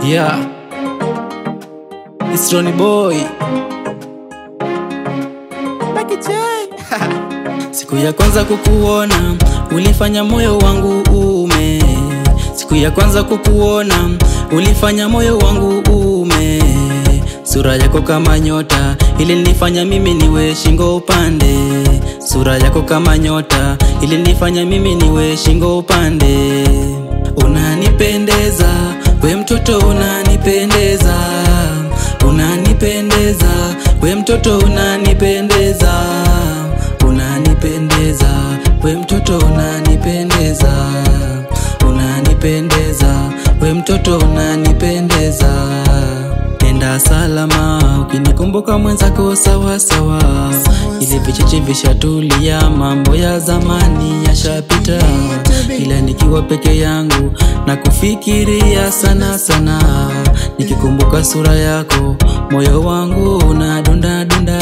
Yeah, it's Ronny Boy. Siku ya kwanza kukuona ulifanya moyo wangu ume. Siku ya kwanza kukuona ulifanya moyo wangu ume. Sura yako kama nyota ilinifanya mimi niwe shingo upande. Sura yako kama nyota ilinifanya mimi niwe shingo upande. Unanipendeza, we mtoto unanipendeza. Unanipendeza, we mtoto unanipendeza. Unanipendeza, we mtoto unanipendeza. Unanipendeza, we mtoto unanipendeza. Nenda salama, ukinikumbuka mwenzako sawa sawa. Ile vicheche vishatulia, mambo ya zamani yashapita. Ila nikiwa peke yangu na kufikiria sana sana. Nikikumbuka sura yako, moyo wangu unadunda dunda.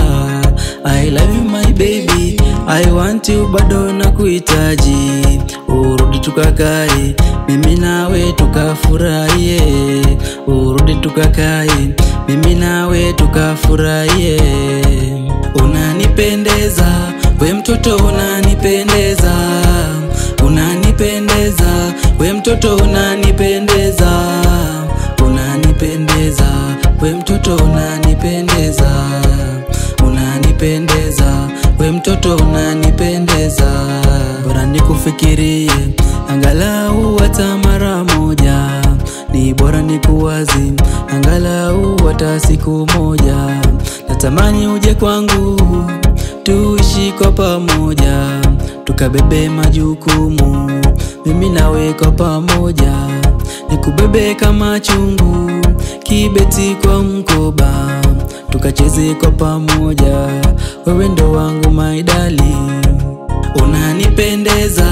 I love you my baby, I want you bado na kuhitaji. Urudi tukakae, mimi nawe tukafurahie. Urudi tukakae, mimi nawe tukafurahie. Unanipendeza, we mtoto unanipendeza. Unanipendeza, we mtoto unanipendeza. Unanipendeza, we mtoto unanipendeza. Unanipendeza, we mtoto unanipendeza. Bora nikufikirie angalau hata mara moja. Ni bora nikuwazi angalau hata siku moja. Natamani uje kwangu tuishi kwa pamoja, tukabebe majukumu mimi nawe kwa pamoja. Nikubebe kama chungu, kibeti kwa mkoba, tukacheze kwa pamoja. Wewe ndo wangu my darling. Unanipendeza,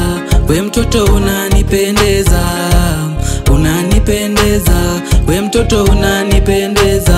we mtoto unanipendeza. Unanipendeza, we mtoto unanipendeza.